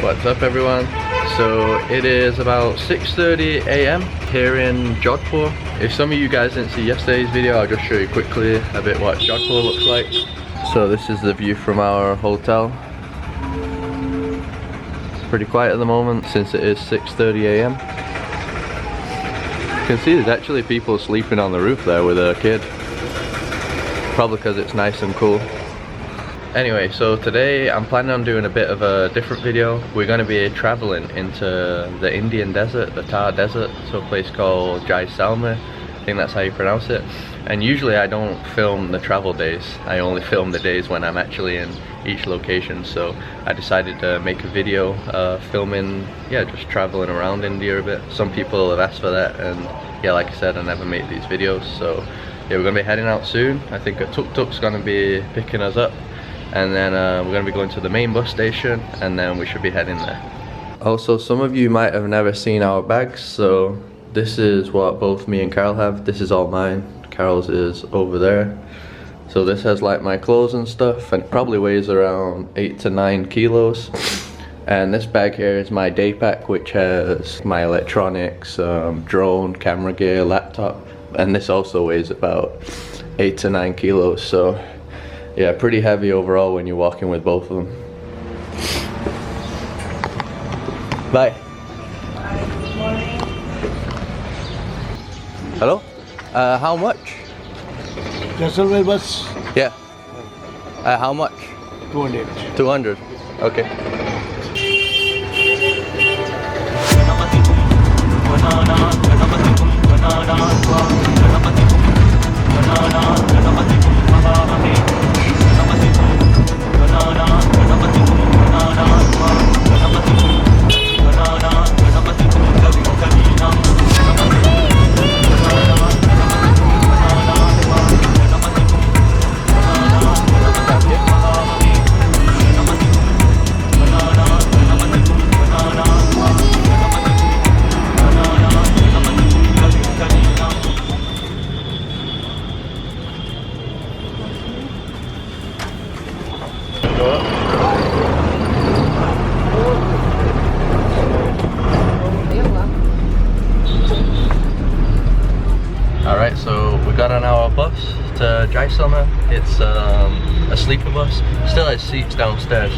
What's up everyone? So it is about 6:30 AM here in Jodhpur. If some of you guys didn't see yesterday's video, I'll just show you quickly a bit what Jodhpur looks like. So this is the view from our hotel. It's pretty quiet at the moment since it is 6:30 AM. You can see there's actually people sleeping on the roof there with a kid. Probably because it's nice and cool. Anyway, so today I'm planning on doing a bit of a different video. We're going to be traveling into the Indian desert, the Thar desert, so a place called Jaiselmer. I think that's how you pronounce it. And usually I don't film the travel days. I only film the days when I'm actually in each location. So I decided to make a video filming, just traveling around India a bit. Some people have asked for that, and yeah, like I said, I never made these videos. So yeah, we're going to be heading out soon. I think a tuk-tuk's going to be picking us up. And then we're going to be going to the main bus station, and then we should be heading there. Also, some of you might have never seen our bags, so this is what both me and Carol have. This is all mine. Carol's is over there. So this has like my clothes and stuff, and it probably weighs around 8 to 9 kilos. And this bag here is my day pack, which has my electronics, drone, camera gear, laptop. And this also weighs about 8 to 9 kilos. So yeah, pretty heavy overall when you're walking with both of them. Bye. Hello? How much? Jaiselmer bus. Yeah. How much? 200. 200. Okay. Alright, so we got on our bus to Jaiselmer. It's a sleeper bus, still has seats downstairs,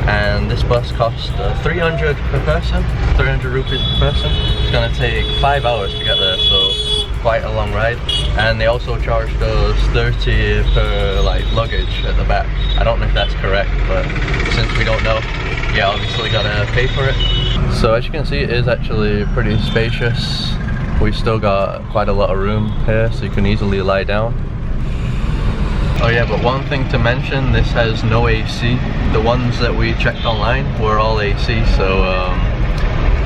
and this bus costs 300 per person, 300 rupees per person. It's gonna take 5 hours to get there, so quite a long ride. And they also charged us 30 per like luggage at the back. I don't know if that's correct, but since we don't know, yeah, obviously gotta pay for it. So as you can see, it is actually pretty spacious. We've still got quite a lot of room here, so you can easily lie down. Oh yeah, but one thing to mention, this has no AC. The ones that we checked online were all AC, so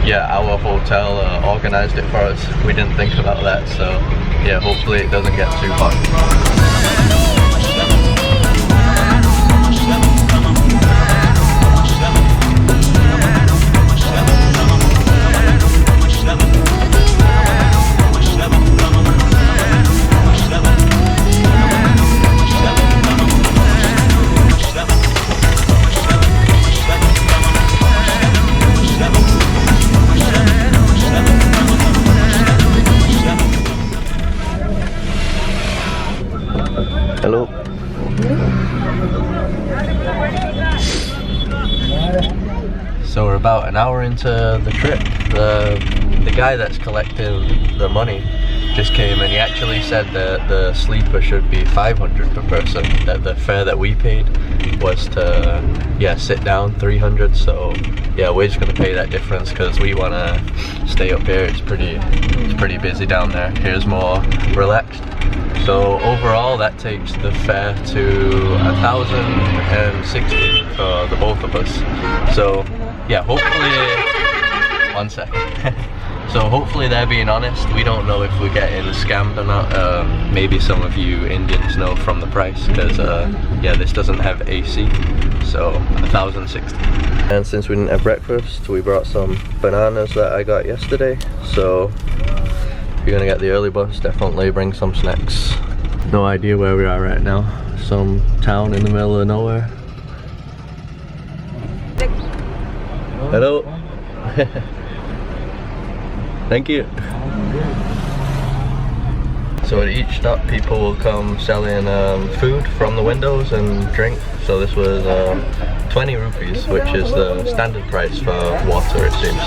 yeah, our hotel organized it for us. We didn't think about that, so yeah, hopefully it doesn't get too hot. Hello. So we're about an hour into the trip. The guy that's collecting the money just came, and he actually said that the sleeper should be 500 per person. That the fare that we paid was to sit down 300. So yeah, we're just gonna pay that difference because we wanna stay up here. It's pretty busy down there. Here's more relaxed. So overall that takes the fare to 1,060 for the both of us. So yeah, hopefully, one second. So hopefully they're being honest. We don't know if we're getting scammed or not. Maybe some of you Indians know from the price, because yeah, this doesn't have AC. So 1,060. And since we didn't have breakfast, we brought some bananas that I got yesterday. So if you're gonna get the early bus, definitely bring some snacks. No idea where we are right now. Some town in the middle of nowhere. Hello. Thank you. So at each stop, people will come selling food from the windows and drink. So this was 20 rupees, which is the standard price for water, it seems.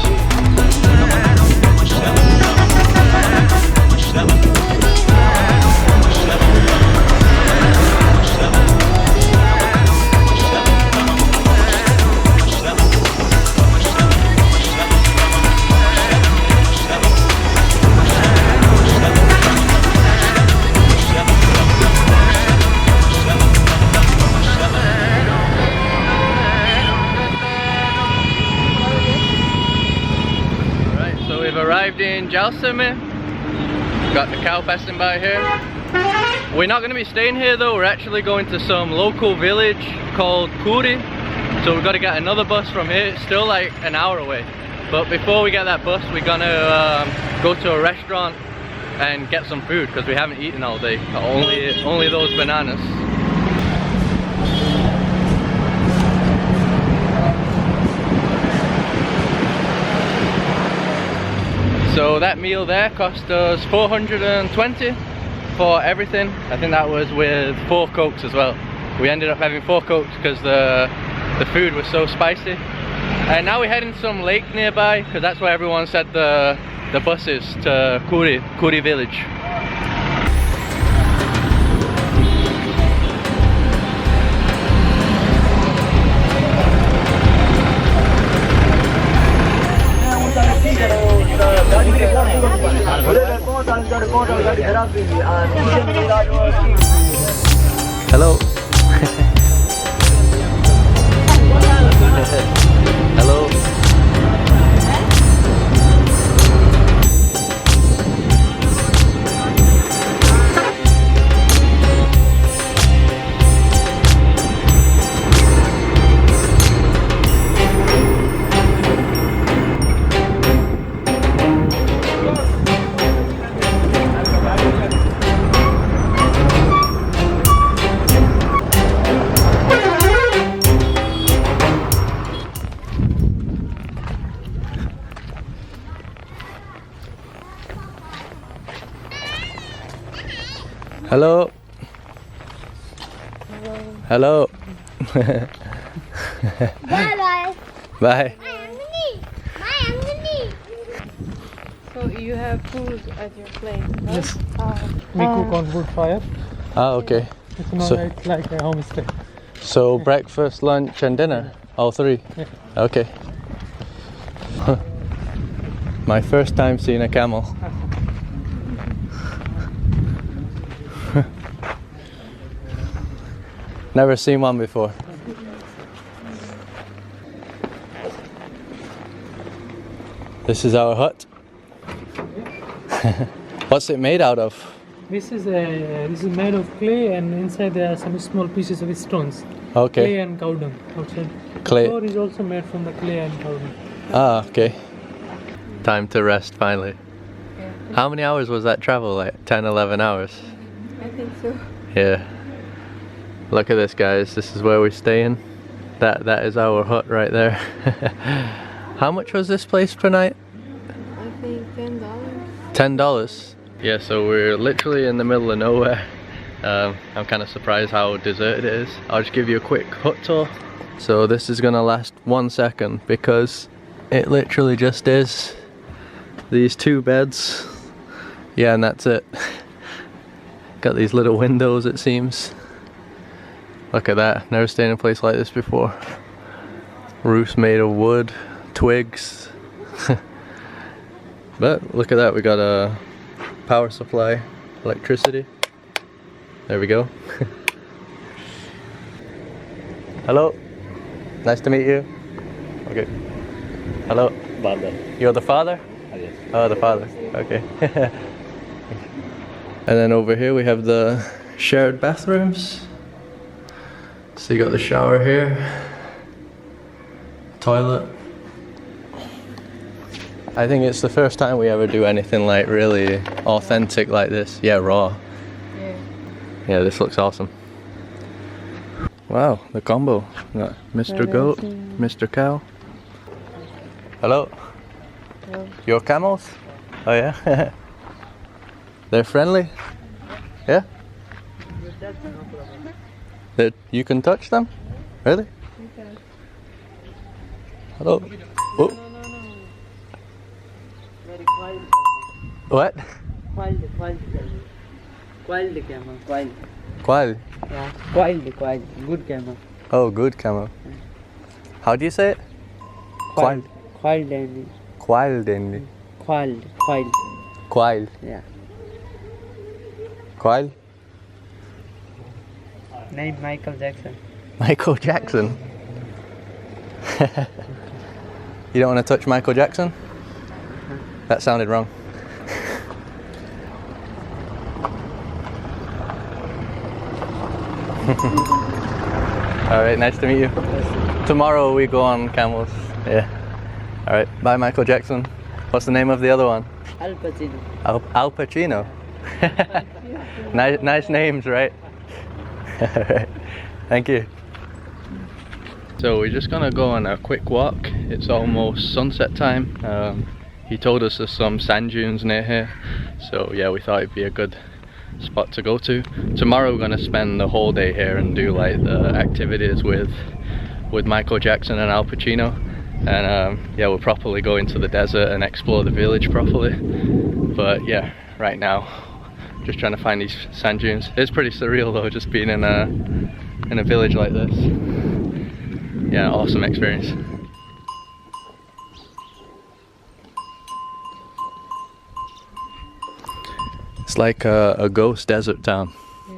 Arrived in Jaiselmer. Got the cow passing by here. We're not going to be staying here though, we're actually going to some local village called Khuri. So we've got to get another bus from here. It's still like an hour away. But before we get that bus, we're going to go to a restaurant and get some food because we haven't eaten all day. Only those bananas. So that meal there cost us 420 for everything. I think that was with 4 cokes as well. We ended up having 4 cokes because the food was so spicy. And now we're heading to some lake nearby because that's where everyone said the bus is to Khuri Village. Hello. Hello. Hello. Hello. Bye bye. Bye. So you have food at your place, right? Yes. We cook on wood fire. Ah, okay. It's not So- like a homestay. So breakfast, lunch and dinner? All 3? Yeah. Okay. My first time seeing a camel. Never seen one before. This is our hut. What's it made out of? This is made of clay, and inside there are some small pieces of stones. Okay. Clay and cow dung outside. Clay. The floor is also made from the clay and cow dung. Ah, okay. Time to rest finally. Yeah, How many hours was that travel? Like 10, 11 hours? I think so. Yeah. Look at this, guys. This is where we're staying. That is our hut right there. How much was this place per night? I think $10. $10. Yeah, so we're literally in the middle of nowhere. I'm kind of surprised how deserted it is. I'll just give you a quick hut tour. So this is gonna last 1 second because it literally just is these 2 beds. Yeah, and that's it. Got these little windows, it seems. Look at that, never stayed in a place like this before. Roofs made of wood, twigs. But look at that, we got a power supply, electricity. There we go. Hello, nice to meet you. Okay. Hello. Father. You're the father? Yes. Oh, the father, okay. And then over here we have the shared bathrooms. So you got the shower here, toilet. I think it's the first time we ever do anything like really authentic like this. Yeah, raw. Yeah. Yeah, this looks awesome. Wow, the combo. We got Mr. Goat, Mr. Cow. Hello. Hello. Your camels? Oh yeah. They're friendly. Yeah. That you can touch them? Really? Okay. Hello. Oh. No. Very quiet. What? Quiet camel. Quiet. Qual? Yeah. Quiet. Good camel. Oh, good camel. How do you say it? Qual. Quiet and Qual then. quiet. Qual. Yeah. Qual. Name Michael Jackson. Michael Jackson. You don't want to touch Michael Jackson? That sounded wrong. Alright, nice to meet you. Tomorrow we go on camels. Yeah. Alright, bye Michael Jackson. What's the name of the other one? Al Pacino. Al Pacino. Nice names, right? Alright, thank you. So we're just gonna go on a quick walk. It's almost sunset time. He told us there's some sand dunes near here. So yeah, we thought it'd be a good spot to go to. Tomorrow we're gonna spend the whole day here and do like the activities with Michael Jackson and Al Pacino. And yeah, we'll properly go into the desert and explore the village properly. But yeah, right now, just trying to find these sand dunes. It's pretty surreal though, just being in a village like this. Yeah, awesome experience. It's like a ghost desert town. Yeah.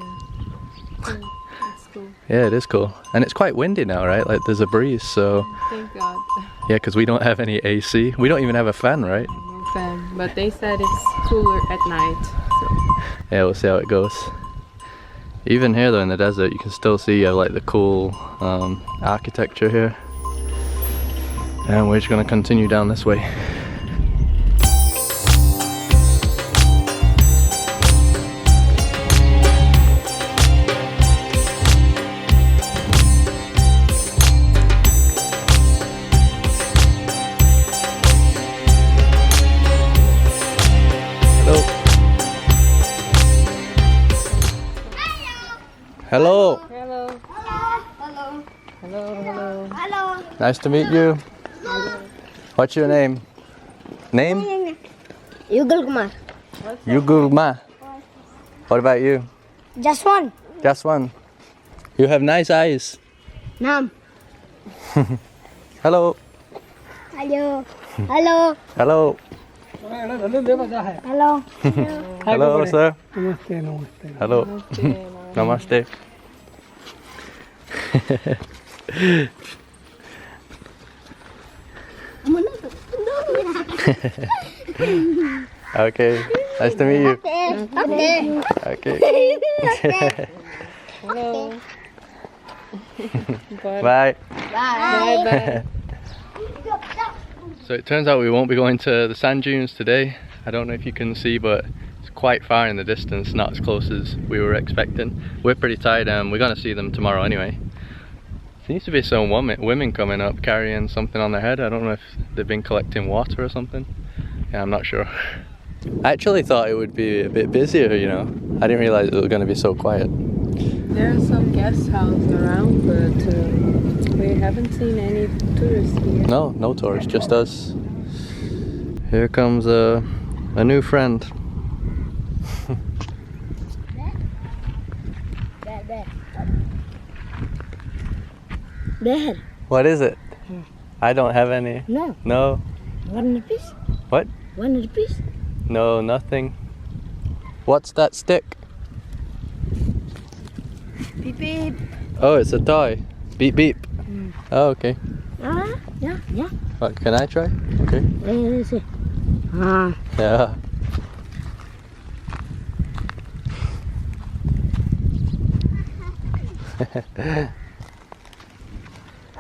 Cool. That's cool. Yeah, it is cool. And it's quite windy now, right? Like there's a breeze, so... Thank God. Yeah, because we don't have any AC. We don't even have a fan, right? No fan. But they said it's cooler at night. So. Yeah, we'll see how it goes. Even here though in the desert, you can still see like the cool architecture here. And we're just going to continue down this way. Hello. Hello. Hello. Nice to meet you. What's your name? Name? Yugal Kumar. Yugulma. What about you? Just one. Just one. You have nice eyes. Nam. Hello. Hello. Hello. Hello. Hello. Hello, sir. Namaste. Hello. Namaste. Okay. Nice to meet you. Okay. Hello. Bye. Bye. So it turns out we won't be going to the sand dunes today. I don't know if you can see, but it's quite far in the distance, not as close as we were expecting. We're pretty tired and we're going to see them tomorrow anyway. Seems to be some women coming up carrying something on their head. I don't know if they've been collecting water or something. Yeah, I'm not sure. I actually thought it would be a bit busier, you know. I didn't realize it was going to be so quiet. There are some guest houses around, but we haven't seen any tourists here. No tourists, just us. Here comes a new friend. There. What is it? I don't have any. No. No. 1 rupees. What? 1 rupees. No, nothing. What's that stick? Beep beep. Oh, it's a toy. Beep beep. Oh, okay. Yeah. What, can I try? Okay. Let's see. Yeah.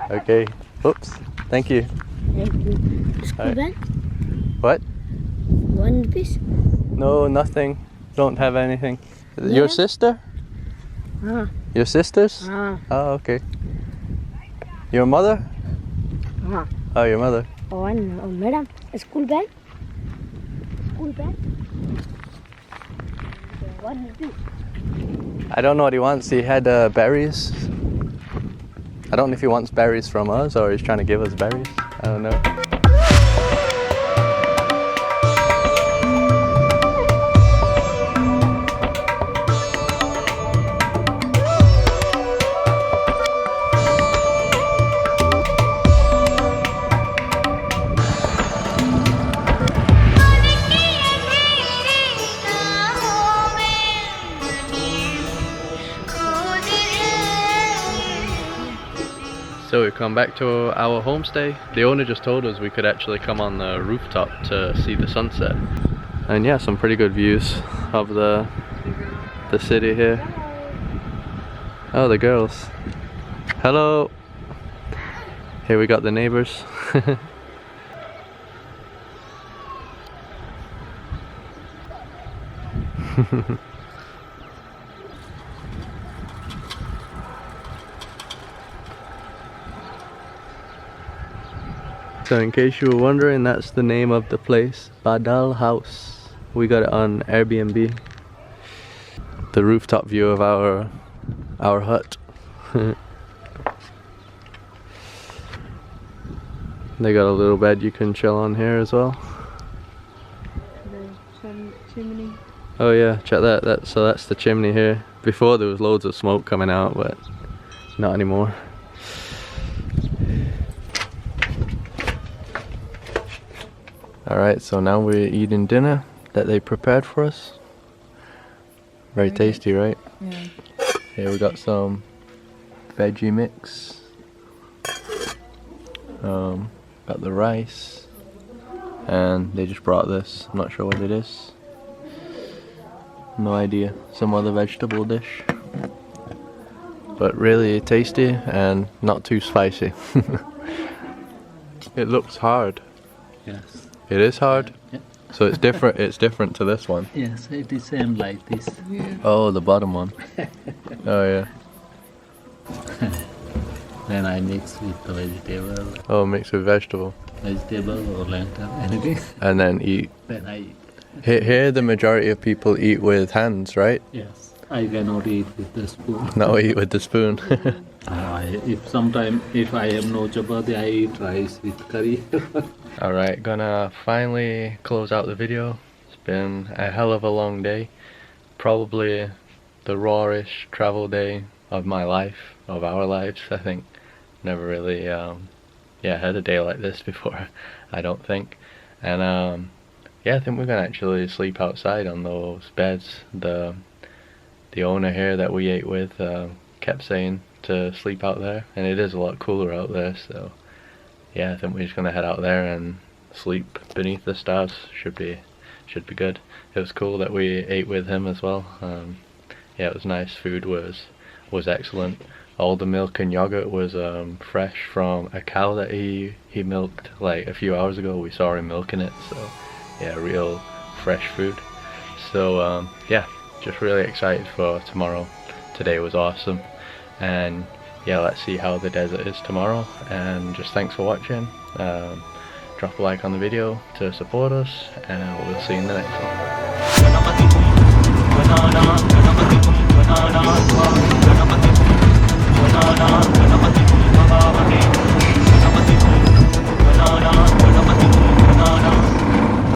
Okay. Oops. Thank you. Thank you. School Alright. bag. What? 1 rupees. No, nothing. Don't have anything. Yeah? Your sister? Your sisters? Oh, okay. Your mother? Oh, your mother. One, oh, madam, a school bag. School bag. 1 rupee. I don't know what he wants. He had berries. I don't know if he wants berries from us or he's trying to give us berries. I don't know. So we come back to our homestay. The owner just told us we could actually come on the rooftop to see the sunset. And yeah, some pretty good views of the city here. Oh, the girls. Hello. Here we got the neighbors. So in case you were wondering, that's the name of the place, Badal House. We got it on Airbnb. The rooftop view of our hut. They got a little bed you can chill on here as well. The chimney. Oh yeah, check that. So that's the chimney here. Before there was loads of smoke coming out, but not anymore. Alright, so now we're eating dinner that they prepared for us. Very tasty, right? Yeah. Here we got some veggie mix. Got the rice. And they just brought this. I'm not sure what it is. No idea. Some other vegetable dish. But really tasty and not too spicy. It looks hard. Yes. It is hard? Yeah. So it's different. It's different to this one. Yes, it is same like this. Oh, the bottom one. Oh yeah. Then I mix with the vegetable, Oh, mixed with vegetable. or lentil, anything. And then eat. Then I eat. Here the majority of people eat with hands, right? Yes. I cannot eat with the spoon. No, eat with the spoon. If I have no chapati, I eat rice with curry. Alright, gonna finally close out the video. It's been a hell of a long day. Probably the rawish travel day of my life, of our lives, I think. Never really had a day like this before, I don't think. And yeah, I think we're gonna actually sleep outside on those beds. The owner here that we ate with kept saying to sleep out there, and it is a lot cooler out there, so yeah, I think we're just gonna head out there and sleep beneath the stars. Should be good. It was cool that we ate with him as well. Yeah, it was nice. Food was excellent. All the milk and yogurt was fresh from a cow that he milked like a few hours ago. We saw him milking it, so yeah, real fresh food. So yeah, just really excited for tomorrow. Today was awesome, and yeah, let's see how the desert is tomorrow. And just thanks for watching. Drop a like on the video to support us, and we'll see you in the next one.